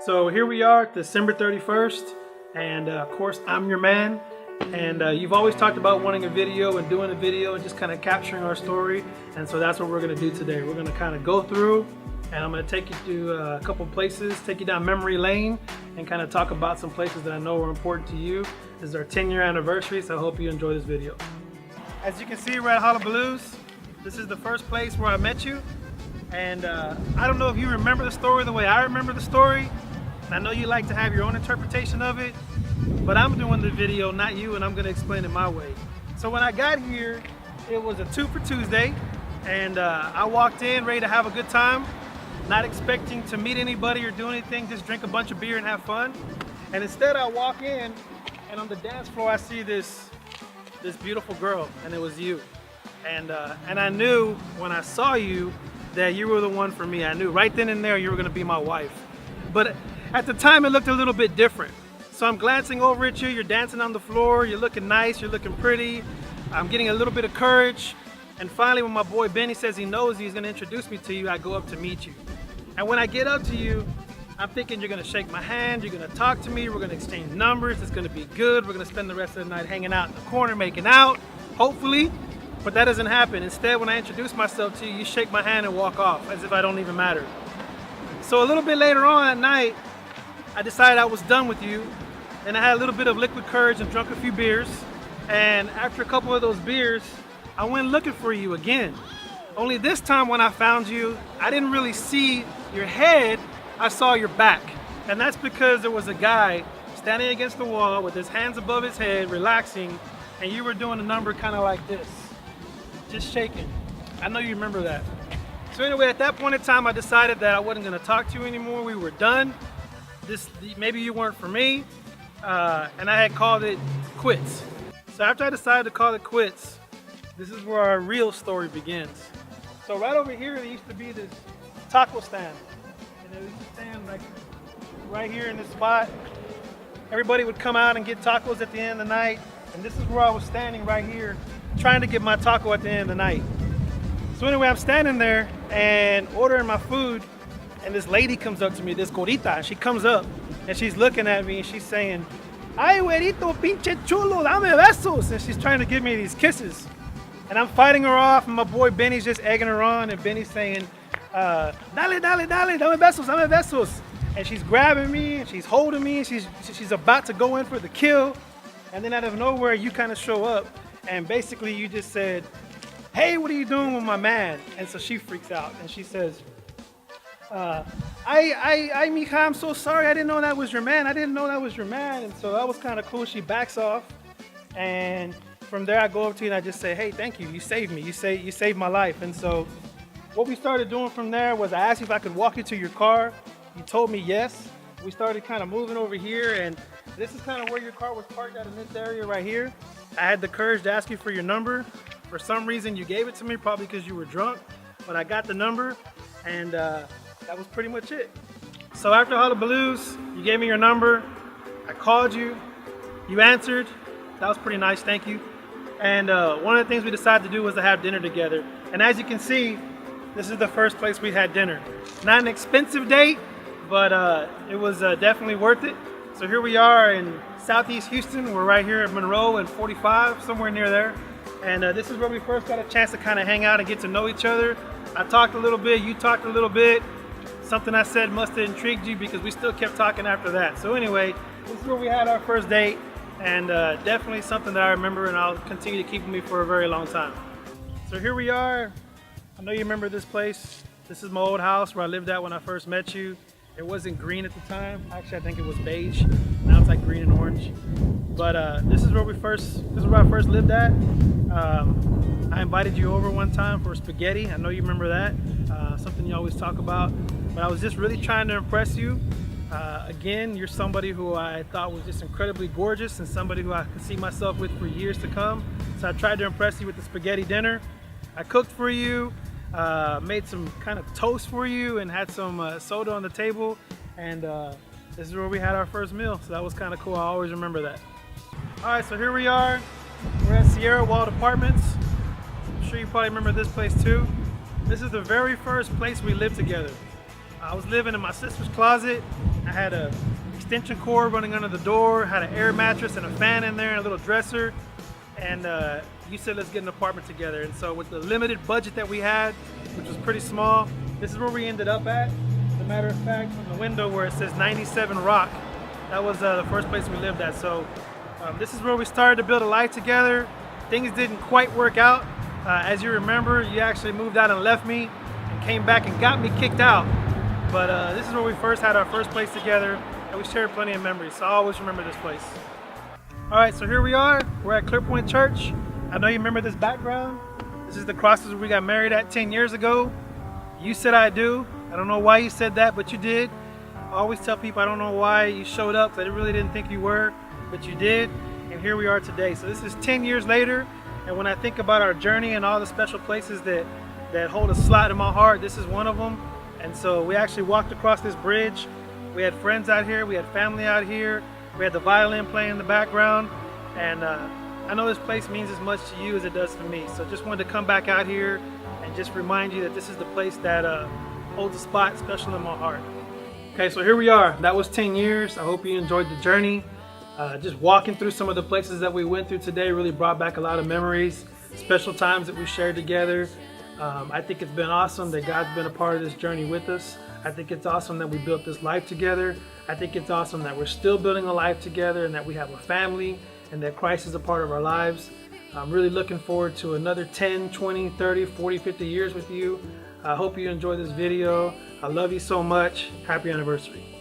So here we are, December 31st, and of course I'm your man. And you've always talked about wanting a video and doing a video and just kind of capturing our story. And so that's what we're going to do today. We're going to kind of go through, and I'm going to take you to a couple places, take you down memory lane, and kind of talk about some places that I know are important to you. This is our 10-year anniversary, so I hope you enjoy this video. As you can see, we're at Hullabaloo's. This is the first place where I met you. And I don't know if you remember the story the way I remember the story. And I know you like to have your own interpretation of it, but I'm doing the video, not you, and I'm gonna explain it my way. So when I got here, it was a 2 for Tuesday, and I walked in ready to have a good time, not expecting to meet anybody or do anything, just drink a bunch of beer and have fun. And instead I walk in, and on the dance floor I see this beautiful girl, and it was you. And I knew when I saw you that you were the one for me. I knew right then and there you were gonna be my wife. But at the time it looked a little bit different. So I'm glancing over at you, you're dancing on the floor, you're looking nice, you're looking pretty. I'm getting a little bit of courage. And finally when my boy Benny says he knows he's gonna introduce me to you, I go up to meet you. And when I get up to you, I'm thinking you're gonna shake my hand, you're gonna talk to me, we're gonna exchange numbers, it's gonna be good, we're gonna spend the rest of the night hanging out in the corner, making out, hopefully. But that doesn't happen. Instead, when I introduce myself to you, you shake my hand and walk off as if I don't even matter. So a little bit later on at night, I decided I was done with you, and I had a little bit of liquid courage and drunk a few beers. And after a couple of those beers, I went looking for you again. Only this time when I found you, I didn't really see your head, I saw your back. And that's because there was a guy standing against the wall with his hands above his head, relaxing, and you were doing a number kind of like this, just shaking. I know you remember that. So anyway, at that point in time, I decided that I wasn't gonna talk to you anymore. We were done. Maybe you weren't for me, and I had called it quits. So after I decided to call it quits, this is where our real story begins. So right over here, there used to be this taco stand, and it used to stand like right here in this spot. Everybody would come out and get tacos at the end of the night, and this is where I was standing right here, trying to get my taco at the end of the night. So anyway, I'm standing there and ordering my food, and this lady comes up to me, this gorita, and she comes up and she's looking at me and she's saying, "Ay, güerito, pinche chulo, dame besos," and she's trying to give me these kisses. And I'm fighting her off, and my boy Benny's just egging her on, and Benny's saying, dale, dale, dale, dame besos. And she's grabbing me and she's holding me, and she's about to go in for the kill. And then out of nowhere, you kind of show up, and basically you just said, "Hey, what are you doing with my man?" And so she freaks out and she says, mija, I'm so sorry. I didn't know that was your man. I didn't know that was your man. And so that was kind of cool. She backs off. And from there, I go up to you and I just say, "Hey, thank you. You saved me. You saved my life." And so what we started doing from there was I asked you if I could walk you to your car. You told me yes. We started kind of moving over here. And this is kind of where your car was parked at, in this area right here. I had the courage to ask you for your number. For some reason, you gave it to me, probably because you were drunk. But I got the number, and that was pretty much it. So after Hullabaloo's, you gave me your number. I called you. You answered. That was pretty nice, thank you. And one of the things we decided to do was to have dinner together. And as you can see, this is the first place we had dinner. Not an expensive date, but it was definitely worth it. So here we are in Southeast Houston. We're right here at Monroe and 45, somewhere near there. And this is where we first got a chance to kind of hang out and get to know each other. I talked a little bit, you talked a little bit. Something I said must have intrigued you because we still kept talking after that. So anyway, this is where we had our first date, and definitely something that I remember and I'll continue to keep with me for a very long time. So here we are. I know you remember this place. This is my old house where I lived at when I first met you. It wasn't green at the time. Actually, I think it was beige. Now it's like green and orange. But this is where I first lived at. I invited you over one time for spaghetti. I know you remember that. Something you always talk about. But I was just really trying to impress you. Again, you're somebody who I thought was just incredibly gorgeous and somebody who I could see myself with for years to come. So I tried to impress you with the spaghetti dinner. I cooked for you, made some kind of toast for you, and had some soda on the table. And this is where we had our first meal. So that was kind of cool. I always remember that. All right, so here we are. We're at Sierra Walled Apartments. I'm sure you probably remember this place too. This is the very first place we lived together. I was living in my sister's closet. I had a extension cord running under the door, had an air mattress and a fan in there and a little dresser. And you said let's get an apartment together. And so with the limited budget that we had, which was pretty small, this is where we ended up at. As a matter of fact, from the window where it says 97 Rock, that was the first place we lived at. So this is where we started to build a life together. Things didn't quite work out. As you remember, you actually moved out and left me and came back and got me kicked out. But this is where we first had our first place together, and we shared plenty of memories, so I always remember this place. All right, so here we are. We're at Clear Point Church. I know you remember this background. This is the crosses where we got married at 10 years ago. You said I do. I don't know why you said that, but you did. I always tell people I don't know why you showed up. I really didn't think you were, but you did. And here we are today. So this is 10 years later. And when I think about our journey and all the special places that hold a slot in my heart, this is one of them. And so we actually walked across this bridge. We had friends out here. We had family out here. We had the violin playing in the background. And I know this place means as much to you as it does to me. So just wanted to come back out here and just remind you that this is the place that holds a spot special in my heart. Okay, so here we are. That was 10 years. I hope you enjoyed the journey. Just walking through some of the places that we went through today really brought back a lot of memories, special times that we shared together. I think it's been awesome that God's been a part of this journey with us. I think it's awesome that we built this life together. I think it's awesome that we're still building a life together and that we have a family and that Christ is a part of our lives. I'm really looking forward to another 10, 20, 30, 40, 50 years with you. I hope you enjoy this video. I love you so much. Happy anniversary.